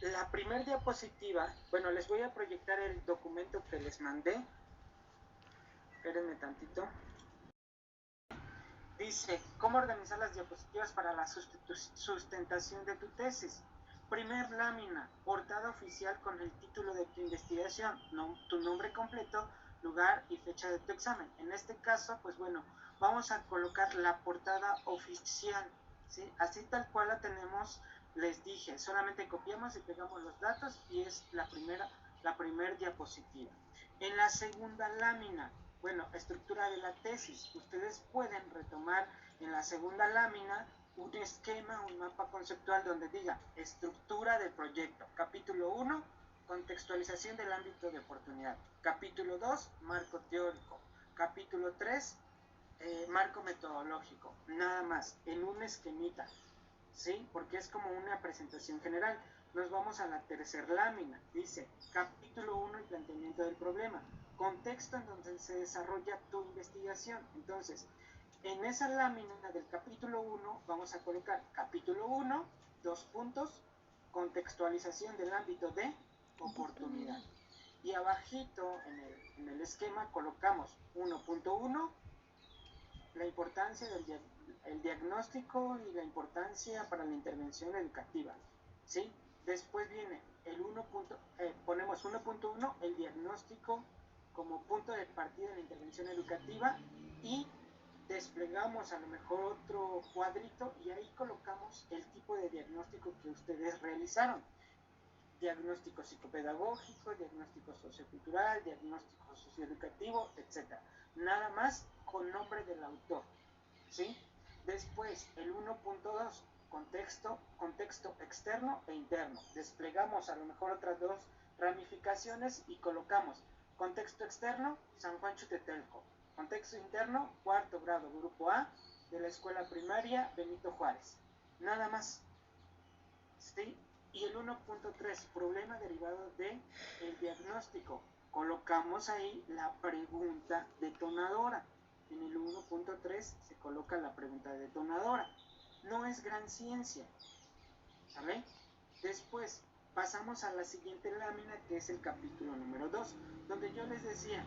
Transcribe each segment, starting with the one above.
la primera diapositiva, bueno, les voy a proyectar el documento que les mandé. Espérenme tantito. Dice, ¿cómo organizar las diapositivas para la sustentación de tu tesis? Primer lámina, portada oficial con el título de tu investigación, tu nombre completo, lugar y fecha de tu examen. En este caso, pues bueno, vamos a colocar la portada oficial, ¿sí? Así tal cual la tenemos, les dije, solamente copiamos y pegamos los datos y es la primera diapositiva. En la segunda lámina, bueno, estructura de la tesis. Ustedes pueden retomar en la segunda lámina un esquema, un mapa conceptual donde diga estructura del proyecto. Capítulo 1, contextualización del ámbito de oportunidad. Capítulo 2, marco teórico. Capítulo 3, marco metodológico. Nada más, en un esquemita, ¿sí? Porque es como una presentación general. Nos vamos a la tercera lámina. Dice, capítulo 1, el planteamiento del problema. Contexto en donde se desarrolla tu investigación. Entonces, en esa lámina del capítulo 1 vamos a colocar capítulo 1, 2 puntos, contextualización del ámbito de oportunidad. Y abajito en el esquema colocamos 1.1, la importancia del diagnóstico y la importancia para la intervención educativa, ¿sí? Después viene el ponemos 1.1, el diagnóstico como punto de partida de la intervención educativa, y desplegamos a lo mejor otro cuadrito y ahí colocamos el tipo de diagnóstico que ustedes realizaron. Diagnóstico psicopedagógico, diagnóstico sociocultural, diagnóstico socioeducativo, etc. Nada más con nombre del autor, ¿sí? Después, el 1.2, contexto externo e interno. Desplegamos a lo mejor otras dos ramificaciones y colocamos contexto externo, San Juan Chutetelco. Contexto interno, cuarto grado, grupo A, de la escuela primaria Benito Juárez. Nada más, ¿sí? Y el 1.3, problema derivado del diagnóstico. Colocamos ahí la pregunta detonadora. En el 1.3 se coloca la pregunta detonadora. No es gran ciencia, ¿sale? Después pasamos a la siguiente lámina, que es el capítulo número 2, donde yo les decía,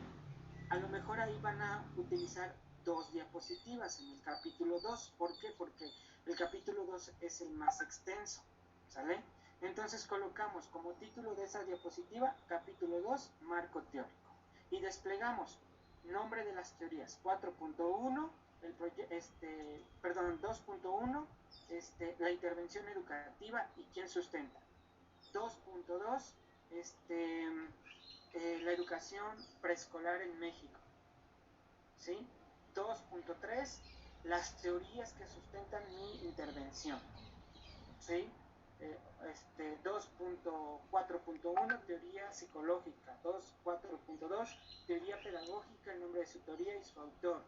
a lo mejor ahí van a utilizar dos diapositivas en el capítulo 2. ¿Por qué? Porque el capítulo 2 es el más extenso, ¿sale? Entonces colocamos como título de esa diapositiva, capítulo 2, marco teórico. Y desplegamos nombre de las teorías, 4.1, 2.1, la intervención educativa y quién sustenta. 2.2, la educación preescolar en México, ¿sí? 2.3, las teorías que sustentan mi intervención, ¿sí? 2.4.1, teoría psicológica. 2.4.2, teoría pedagógica, el nombre de su teoría y su autor,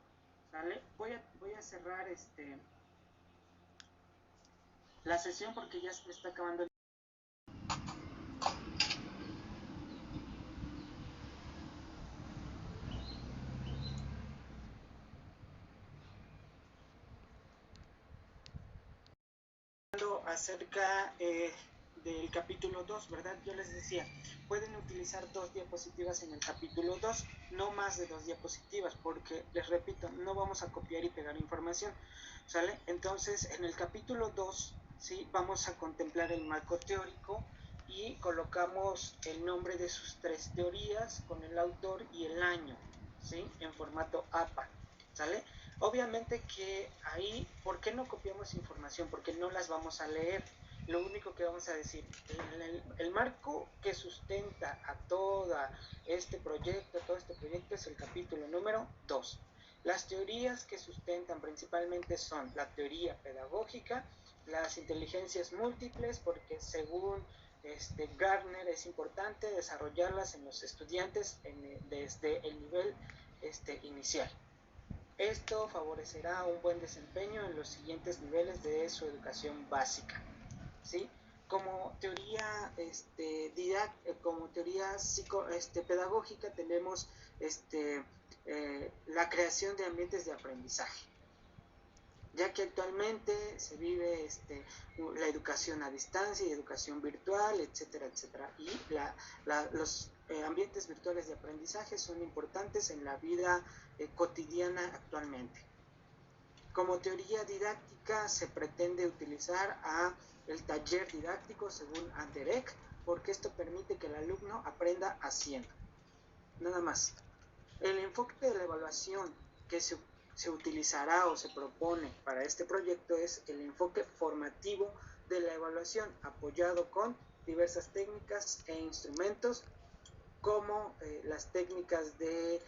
¿sale? Voy a cerrar la sesión porque ya se está acabando el... acerca del capítulo 2, ¿verdad? Yo les decía, pueden utilizar dos diapositivas en el capítulo 2, no más de dos diapositivas, porque, les repito, no vamos a copiar y pegar información, ¿sale? Entonces, en el capítulo 2, ¿sí? Vamos a contemplar el marco teórico y colocamos el nombre de sus tres teorías con el autor y el año, ¿sí? En formato APA, ¿sale? Obviamente que ahí, ¿por qué no copiamos información? Porque no las vamos a leer. Lo único que vamos a decir, el marco que sustenta a todo este proyecto es el capítulo número 2. Las teorías que sustentan principalmente son la teoría pedagógica, las inteligencias múltiples, porque según Gardner es importante desarrollarlas en los estudiantes desde el nivel inicial. Esto favorecerá un buen desempeño en los siguientes niveles de su educación básica, ¿sí? Como teoría, como teoría pedagógica tenemos la creación de ambientes de aprendizaje. ya que actualmente se vive la educación a distancia y educación virtual, etcétera, etcétera, y los ambientes virtuales de aprendizaje son importantes en la vida cotidiana actualmente. Como teoría didáctica se pretende utilizar el taller didáctico según Anderek, porque esto permite que el alumno aprenda haciendo. Nada más. El enfoque de la evaluación que se utilizará o se propone para este proyecto es el enfoque formativo de la evaluación, apoyado con diversas técnicas e instrumentos como las técnicas de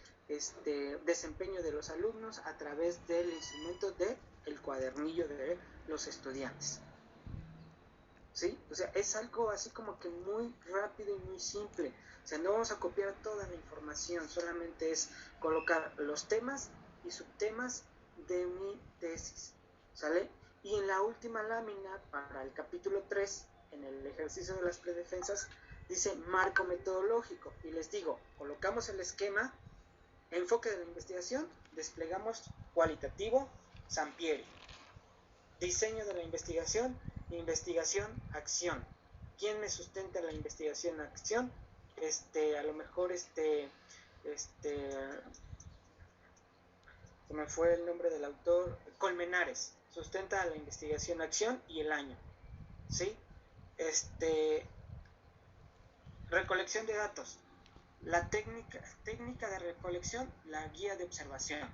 desempeño de los alumnos a través del instrumento del cuadernillo de los estudiantes. ¿Sí? O sea, es algo así como que muy rápido y muy simple. O sea, no vamos a copiar toda la información, solamente es colocar los temas y subtemas de mi tesis, ¿sale? Y en la última lámina, para el capítulo 3, en el ejercicio de las predefensas, dice marco metodológico. Y les digo, colocamos el esquema, enfoque de la investigación, desplegamos cualitativo, Sampieri. Diseño de la investigación, acción. ¿Quién me sustenta la investigación, acción? A lo mejor se me fue el nombre del autor, Colmenares, sustenta la investigación, acción y el año, ¿sí? Recolección de datos, la técnica de recolección, la guía de observación,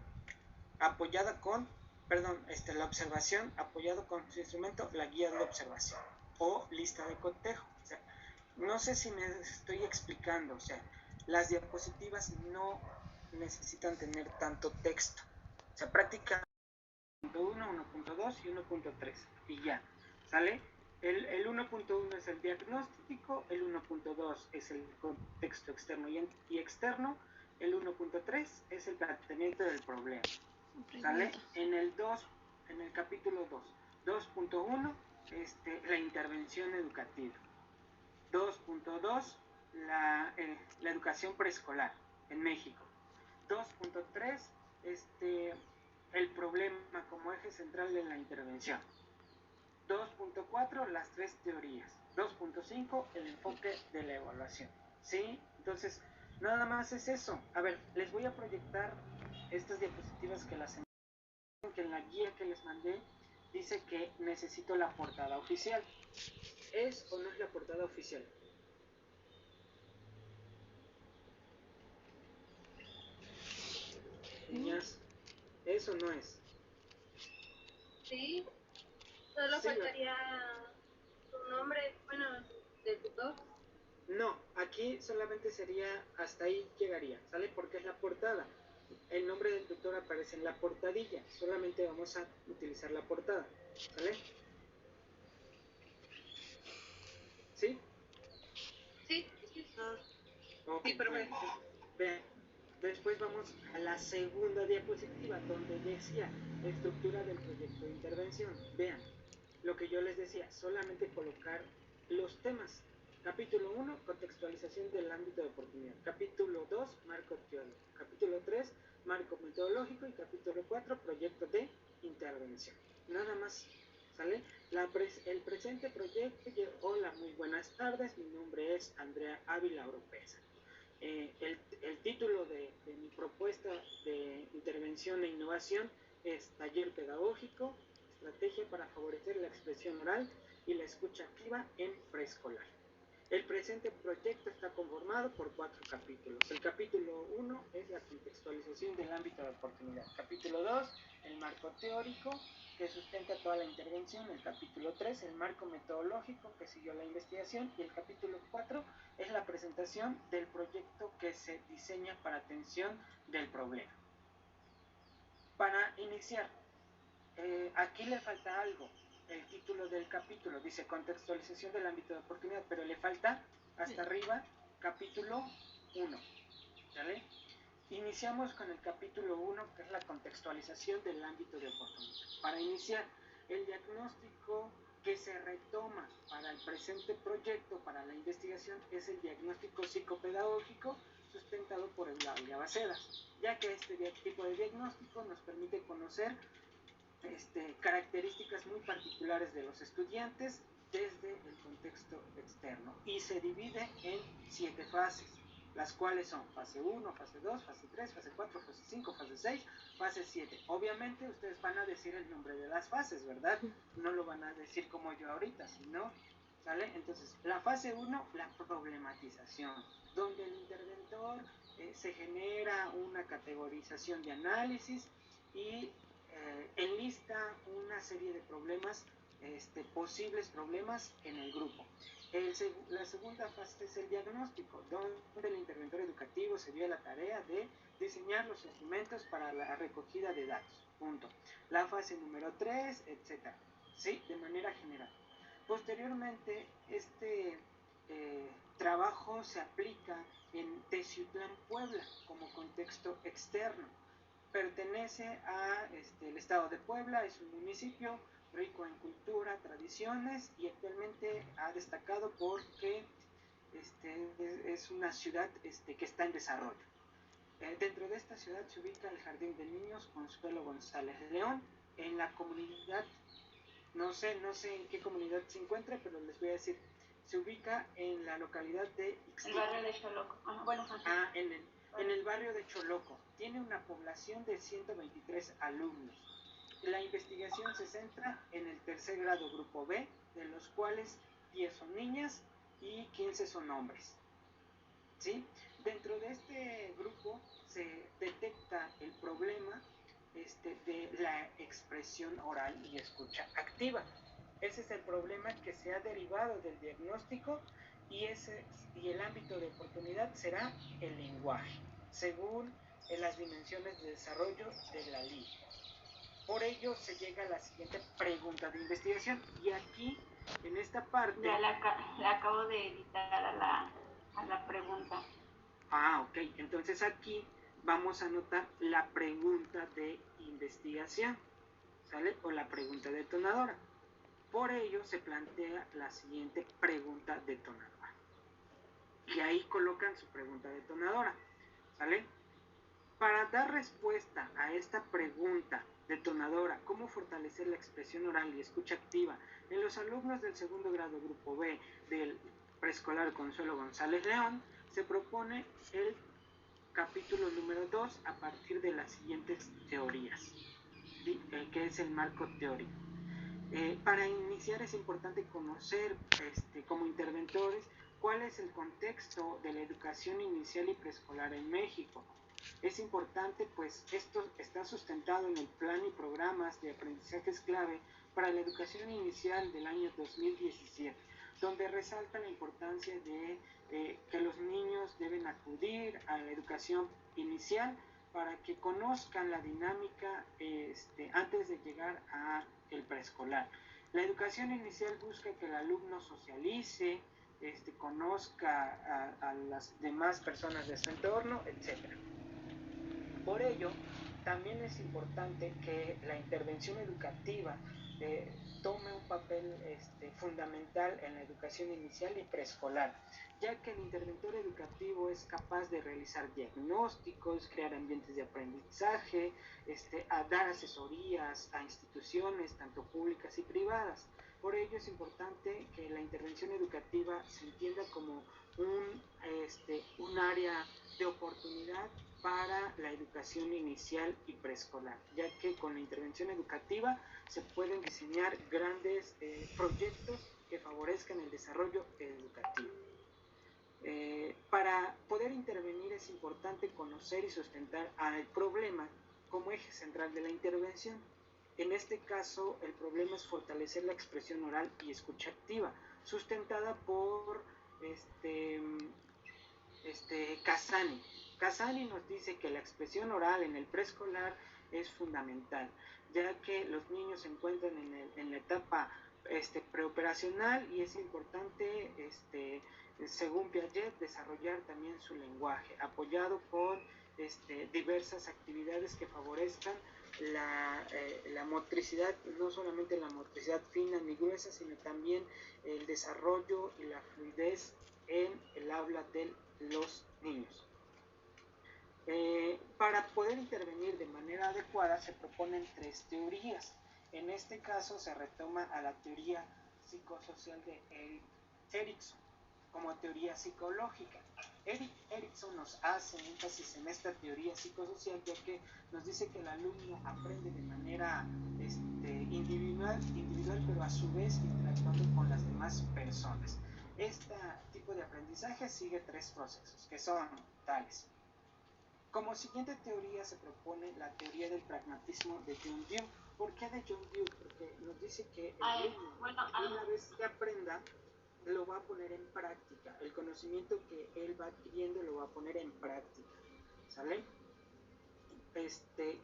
apoyada con, la observación apoyado con su instrumento, la guía de observación o lista de cotejo. O sea, no sé si me estoy explicando, o sea, las diapositivas no necesitan tener tanto texto, o sea, prácticamente 1.1, 1.2 y 1.3 y ya, ¿sale? El 1.1 es el diagnóstico, el 1.2 es el contexto externo y externo, el 1.3 es el planteamiento del problema, ¿sale? En el capítulo 2, 2.1, la intervención educativa, 2.2, la educación preescolar en México, 2.3, el problema como eje central de la intervención, 2.4, las tres teorías, 2.5, el enfoque de la evaluación, ¿sí? Entonces, nada más es eso. A ver, les voy a proyectar estas diapositivas que en la guía que les mandé dice que necesito la portada oficial. ¿Es o no es la portada oficial? Niñas, ¿es o no es? Sí, solo sí, faltaría tu nombre, bueno, de tutor. No, aquí solamente sería, hasta ahí llegaría, ¿sale? Porque es la portada. El nombre del tutor aparece en la portadilla, solamente vamos a utilizar la portada, ¿sale? ¿Sí? Sí. Okay, sí, perfecto. Vean, después vamos a la segunda diapositiva, donde decía estructura del proyecto de intervención. Vean, lo que yo les decía, solamente colocar los temas. Capítulo 1, contextualización del ámbito de oportunidad. Capítulo 2, marco teórico. Capítulo 3, marco metodológico. Y capítulo 4, proyecto de intervención. Nada más, ¿sale? El presente proyecto, hola, muy buenas tardes, mi nombre es Andrea Ávila Oropesa. El título de mi propuesta de intervención e innovación es Taller Pedagógico, Estrategia para favorecer la expresión oral y la escucha activa en preescolar. El presente proyecto está conformado por 4 capítulos. El capítulo 1 es la contextualización del ámbito de oportunidad. Capítulo 2, el marco teórico que sustenta toda la intervención. El capítulo 3, el marco metodológico que siguió la investigación. Y el capítulo 4 es la presentación del proyecto que se diseña para atención del problema. Para iniciar, aquí le falta algo. El título del capítulo dice contextualización del ámbito de oportunidad, pero le falta hasta arriba capítulo 1, ¿vale? Iniciamos con el capítulo 1, que es la contextualización del ámbito de oportunidad. Para iniciar, el diagnóstico que se retoma para el presente proyecto, para la investigación, es el diagnóstico psicopedagógico sustentado por Eulalia Bacedas, ya que este tipo de diagnóstico nos permite conocer características muy particulares de los estudiantes desde el contexto externo, y se divide en 7 fases, las cuales son fase 1, fase 2, fase 3, fase 4, fase 5, fase 6, fase 7. Obviamente ustedes van a decir el nombre de las fases, ¿verdad? No lo van a decir como yo ahorita, sino, ¿sale? Entonces, la fase 1, la problematización, donde el interventor se genera una categorización de análisis y enlista una serie de problemas, posibles problemas en el grupo. La segunda fase es el diagnóstico, donde el interventor educativo se dio la tarea de diseñar los instrumentos para la recogida de datos. Punto. La fase número 3, etcétera. Sí, de manera general. Posteriormente, trabajo se aplica en Teciutlán, Puebla, como contexto externo. Pertenece al estado de Puebla, es un municipio rico en cultura, tradiciones, y actualmente ha destacado porque es una ciudad que está en desarrollo. Dentro de esta ciudad se ubica el Jardín de Niños Consuelo González León, en la comunidad, no sé en qué comunidad se encuentra, pero les voy a decir, se ubica en la localidad de Ixtico. El barrio de Choloco. En el barrio de Choloco. Tiene una población de 123 alumnos. La investigación se centra en el tercer grado grupo B, de los cuales 10 son niñas y 15 son hombres. ¿Sí? Dentro de este grupo se detecta el problema de la expresión oral y escucha activa. Ese es el problema que se ha derivado del diagnóstico, y el ámbito de oportunidad será el lenguaje, según las dimensiones de desarrollo de la LIE. Por ello se llega a la siguiente pregunta de investigación, y aquí, en esta parte... Ya la acabo de editar a la pregunta. Ok, entonces aquí vamos a anotar la pregunta de investigación, ¿sale? O la pregunta detonadora. Por ello se plantea la siguiente pregunta detonadora. Y ahí colocan su pregunta detonadora, ¿sale? Para dar respuesta a esta pregunta detonadora, ¿cómo fortalecer la expresión oral y escucha activa en los alumnos del segundo grado grupo B del preescolar Consuelo González León? Se propone el capítulo número 2 a partir de las siguientes teorías, ¿sí? Que es el marco teórico. Para iniciar es importante conocer como interventores cuál es el contexto de la educación inicial y preescolar en México. Es importante, pues esto está sustentado en el plan y programas de aprendizajes clave para la educación inicial del año 2017, donde resalta la importancia de que los niños deben acudir a la educación inicial para que conozcan la dinámica antes de llegar a el preescolar. La educación inicial busca que el alumno socialice, conozca a las demás personas de su entorno, etc. Por ello, también es importante que la intervención educativa tome un papel fundamental en la educación inicial y preescolar, ya que el interventor educativo es capaz de realizar diagnósticos, crear ambientes de aprendizaje, a dar asesorías a instituciones tanto públicas y privadas. Por ello es importante que la intervención educativa se entienda como un área de oportunidad para la educación inicial y preescolar, ya que con la intervención educativa se pueden diseñar grandes proyectos que favorezcan el desarrollo educativo. Para poder intervenir es importante conocer y sustentar al problema como eje central de la intervención. En este caso, el problema es fortalecer la expresión oral y escucha activa, sustentada por Casani. Casani nos dice que la expresión oral en el preescolar es fundamental, ya que los niños se encuentran en la etapa preoperacional, y es importante, según Piaget, desarrollar también su lenguaje, apoyado con diversas actividades que favorezcan la motricidad, no solamente la motricidad fina ni gruesa, sino también el desarrollo y la fluidez en el habla de los niños. Para poder intervenir de manera adecuada se proponen 3 teorías. En este caso se retoma a la teoría psicosocial de Erikson como teoría psicológica. Erikson nos hace énfasis en esta teoría psicosocial, ya que nos dice que el alumno aprende de manera individual, pero a su vez interactuando con las demás personas. Este tipo de aprendizaje sigue 3 procesos, que son tales. Como siguiente teoría se propone la teoría del pragmatismo de John Dewey. ¿Por qué de John Dewey? Porque nos dice que el alumno, una vez que aprenda, lo va a poner en práctica. El conocimiento que él va adquiriendo lo va a poner en práctica. ¿Sale?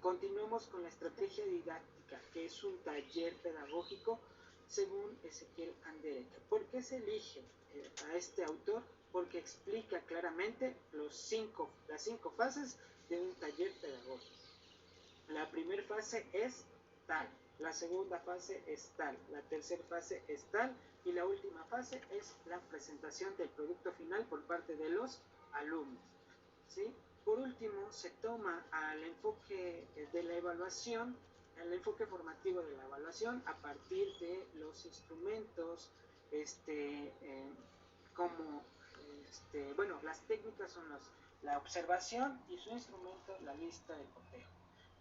Continuemos con la estrategia didáctica, que es un taller pedagógico según Ezequiel Anderek. ¿Por qué se elige a este autor? Porque explica claramente las 5 fases de un taller pedagógico. La primera fase es tal, la segunda fase es tal, la tercera fase es tal, y la última fase es la presentación del producto final por parte de los alumnos, ¿sí? Por último, se toma al enfoque de la evaluación, el enfoque formativo de la evaluación a partir de los instrumentos, las técnicas son la observación y su instrumento, la lista de conteo.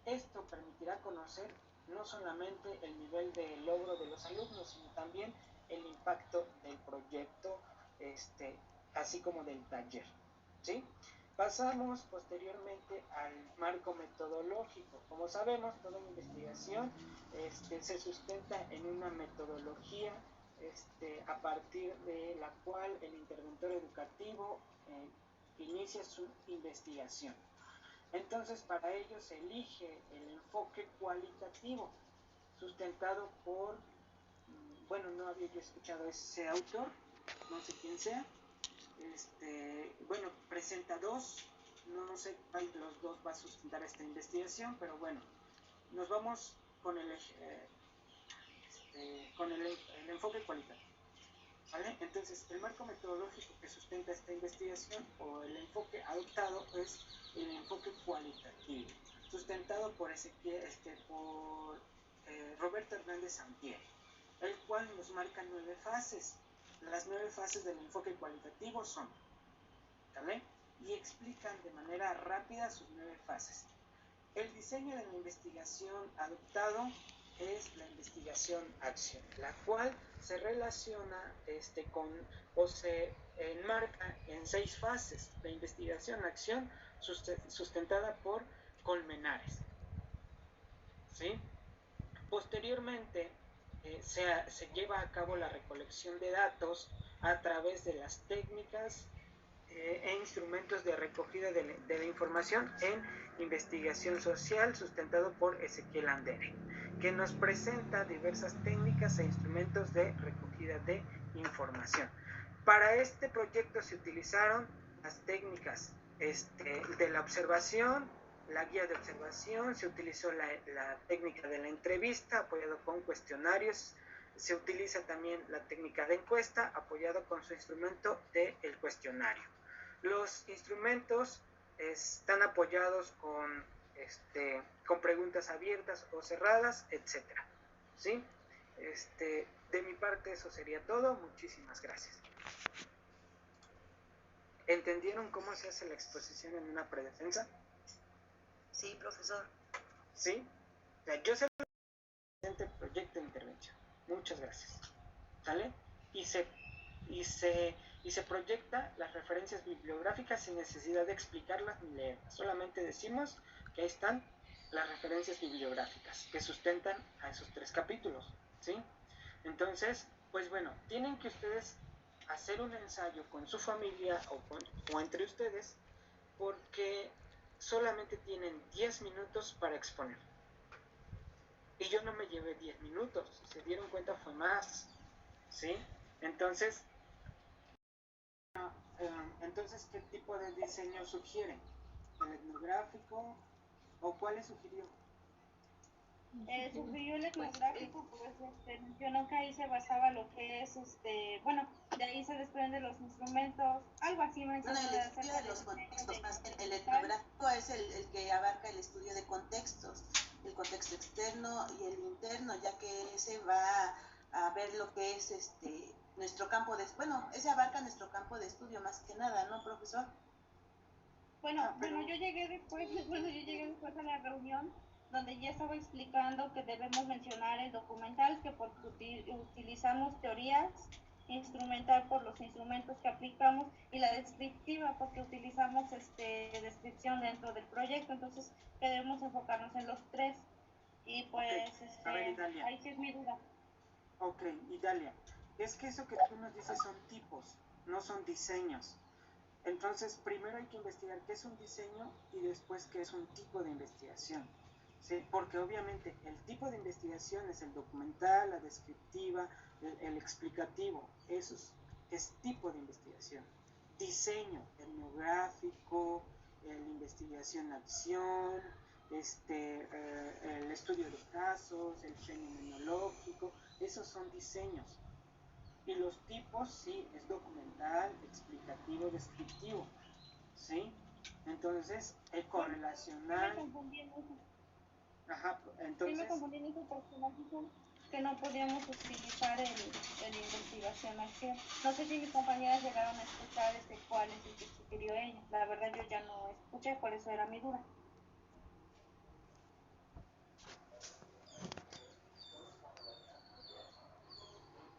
Esto permitirá conocer no solamente el nivel de logro de los alumnos, sino también el impacto del proyecto, así como del taller, ¿sí? Pasamos posteriormente al marco metodológico. Como sabemos, toda investigación se sustenta en una metodología a partir de la cual el interventor educativo inicia su investigación. Entonces, para ello se elige el enfoque cualitativo, sustentado por, no había yo escuchado ese autor, no sé quién sea, presenta 2, no sé cuál de los 2 va a sustentar esta investigación, pero bueno, nos vamos con el enfoque cualitativo, ¿vale? Entonces, el marco metodológico que sustenta esta investigación o el enfoque adoptado es el enfoque cualitativo, sustentado por Roberto Hernández Sampieri, el cual nos marca 9 fases. Las 9 fases del enfoque cualitativo son, ¿vale? Y explican de manera rápida sus 9 fases. El diseño de la investigación adoptado es la investigación-acción, la cual se relaciona se enmarca en 6 fases. La investigación-acción sustentada por Colmenares, ¿sí? Posteriormente se lleva a cabo la recolección de datos a través de las técnicas e instrumentos de recogida de la información en investigación social, sustentado por Ezequiel Anderek, que nos presenta diversas técnicas e instrumentos de recogida de información. Para este proyecto se utilizaron las técnicas de la observación, la guía de observación, se utilizó la técnica de la entrevista apoyado con cuestionarios, se utiliza también la técnica de encuesta apoyado con su instrumento del cuestionario. Los instrumentos están apoyados con preguntas abiertas o cerradas, etc. ¿Sí? De mi parte eso sería todo. Muchísimas gracias. ¿Entendieron cómo se hace la exposición en una predefensa? Sí, profesor. ¿Sí? O sea, yo sé el proyecto de intervención. Muchas gracias. ¿Sale? Y se proyecta las referencias bibliográficas sin necesidad de explicarlas ni leerlas. Solamente decimos que ahí están las referencias bibliográficas que sustentan a esos 3 capítulos, ¿sí? Entonces, pues bueno, tienen que ustedes hacer un ensayo con su familia o entre ustedes, porque solamente tienen 10 minutos para exponer. Y yo no me llevé 10 minutos, si se dieron cuenta fue más, ¿sí? Entonces, ¿qué tipo de diseño sugieren? ¿El etnográfico o cuál sugirió? Sugirió el etnográfico, pues mencionó que ahí se basaba lo que es, de ahí se desprenden los instrumentos, algo así mencionó. Bueno, el estudio de los contextos, más bien el etnográfico es el que abarca el estudio de contextos, el contexto externo y el interno, ya que ese va a ver lo que es nuestro campo de, bueno, ese abarca nuestro campo de estudio más que nada, ¿no, profesor? Bueno, yo llegué después, a la reunión donde ya estaba explicando que debemos mencionar el documental, que porque utilizamos teorías, instrumental por los instrumentos que aplicamos, y la descriptiva porque utilizamos descripción dentro del proyecto, entonces debemos enfocarnos en los tres. Y pues A ver, Idalia. ahí sí es mi duda. Ok, Idalia, es que eso que tú nos dices son tipos, no son diseños. Entonces, primero hay que investigar qué es un diseño y después qué es un tipo de investigación. ¿Sí? Porque obviamente el tipo de investigación es el documental, la descriptiva, el explicativo. Eso es tipo de investigación. Diseño, etnográfico, la investigación acción, el estudio de casos, el fenomenológico, esos son diseños. Y los tipos, sí, es documental, explicativo, descriptivo, ¿sí? Entonces, correlacional. Sí me confundí en eso. Ajá, entonces. Sí me confundí en eso porque nos dijo que no podíamos utilizar el investigación acción. No sé si mis compañeras llegaron a escuchar cuál es el que sugirió ella. La verdad yo ya no escuché, por eso era mi duda.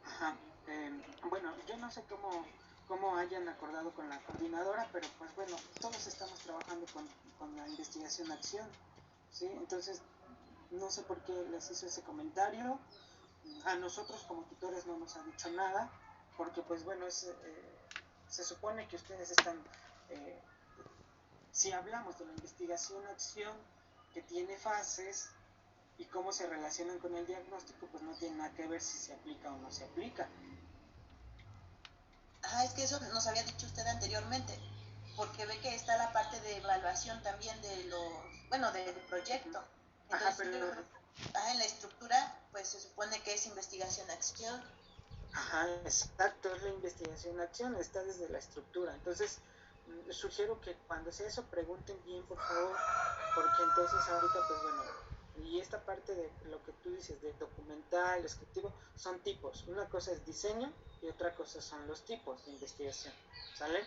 Ajá, bueno, yo no sé cómo hayan acordado con la coordinadora, pero pues bueno, todos estamos trabajando con la investigación acción, ¿sí? Entonces, no sé por qué les hizo ese comentario. A nosotros como tutores no nos ha dicho nada, porque pues bueno, se supone que ustedes están, si hablamos de la investigación acción que tiene fases y cómo se relacionan con el diagnóstico, pues no tiene nada que ver si se aplica o no se aplica. Es que eso nos había dicho usted anteriormente, porque ve que está la parte de evaluación también de del proyecto. Entonces, en la estructura, pues se supone que es investigación-acción. Ajá, exacto, es la investigación-acción, está desde la estructura. Entonces, sugiero que cuando sea eso pregunten bien, por favor, porque entonces ahorita, pues bueno, y esta parte de lo que tú dices, de documental, descriptivo, son tipos. Una cosa es diseño y otra cosa son los tipos de investigación, ¿sale?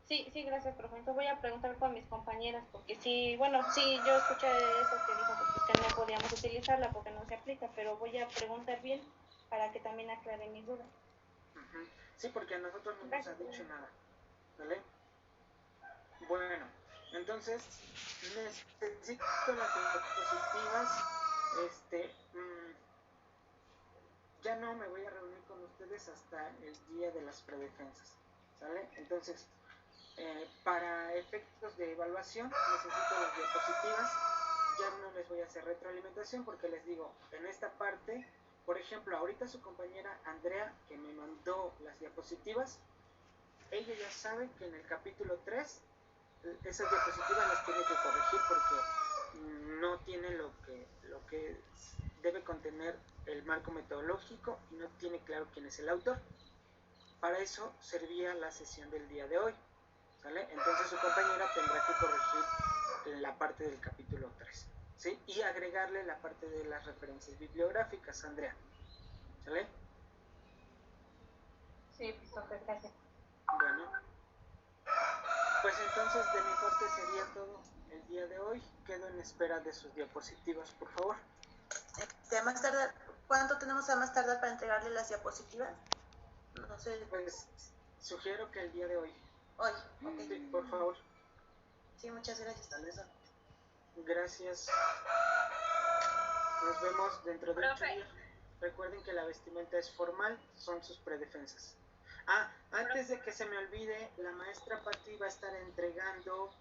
Sí, gracias, profe. Entonces voy a preguntar con mis compañeras, porque sí, yo escuché eso que dijo, pues, que no podíamos utilizarla porque no se aplica, pero voy a preguntar bien para que también aclare mis dudas. Uh-huh. Sí, porque a nosotros no nos ha dicho nada, ¿vale? Bueno, entonces necesito las diapositivas, ya no me voy a reunir con ustedes hasta el día de las predefensas, ¿sale? Entonces, para efectos de evaluación necesito las diapositivas. Ya no les voy a hacer retroalimentación porque les digo, en esta parte, por ejemplo, ahorita su compañera Andrea, que me mandó las diapositivas, ella ya sabe que en el capítulo 3 esas diapositivas las tiene que corregir porque no tiene lo que debe contener el marco metodológico y no tiene claro quién es el autor. Para eso servía la sesión del día de hoy, ¿sale? Entonces su compañera tendrá que corregir la parte del capítulo 3, ¿sí? Y agregarle la parte de las referencias bibliográficas, Andrea, ¿sale? Sí, pues, gracias. Bueno, pues entonces de mi parte sería todo el día de hoy. Quedo en espera de sus diapositivas, por favor. A más tardar, ¿cuánto tenemos a más tardar para entregarle las diapositivas? No sé. Pues sugiero que el día de hoy. Hoy, ok. Sí, por favor. Sí, muchas gracias, Alesa. Gracias. Nos vemos dentro de 8 días. Recuerden que la vestimenta es formal, son sus predefensas. Antes de que se me olvide, la maestra Pati va a estar entregando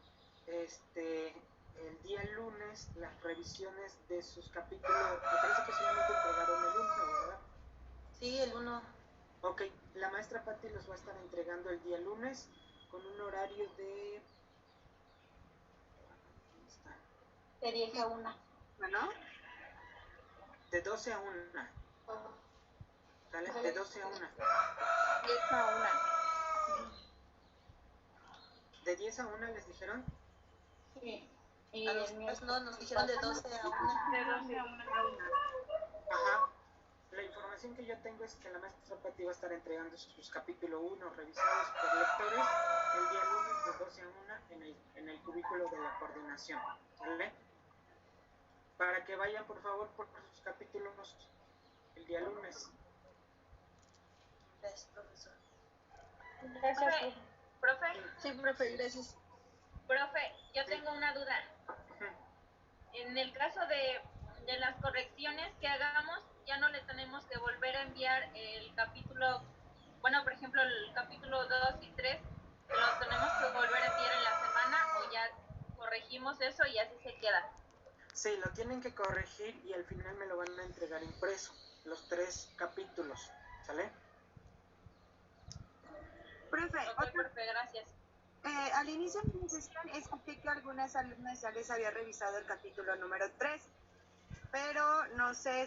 el día lunes las revisiones de sus capítulos. Me parece que solamente entregaron el 1, ¿verdad? Sí, el 1. Ok, la maestra Pati los va a estar entregando el día lunes con un horario de... ¿Dónde está? De 10 a 1. Bueno. De 12 a 1. ¿Sale? De 12 a 1. 10 a 1. ¿De 10 a 1 les dijeron? Sí. Y a nosotros no, nos dijeron de 12 a 1. De 12 a 1. Ajá. La información que yo tengo es que la maestra Pati va a estar entregando sus capítulo 1 revisados por lectores el día lunes de 12 a 1 en el cubículo de la coordinación. ¿Sale? Para que vayan por favor por sus capítulos el día lunes. Gracias, profesor. Gracias, Profe, Sí, profe, gracias. profe, yo tengo una duda. En el caso de las correcciones que hagamos, ya no le tenemos que volver a enviar el capítulo, bueno, por ejemplo, el capítulo 2 y 3, lo tenemos que volver a enviar en la semana o ya corregimos eso y así se queda. Sí, lo tienen que corregir y al final me lo van a entregar impreso, los 3 capítulos, ¿sale? Profe, Ok, profe, gracias. al inicio de mi sesión escuché que algunas alumnas ya les había revisado el capítulo número 3, pero no sé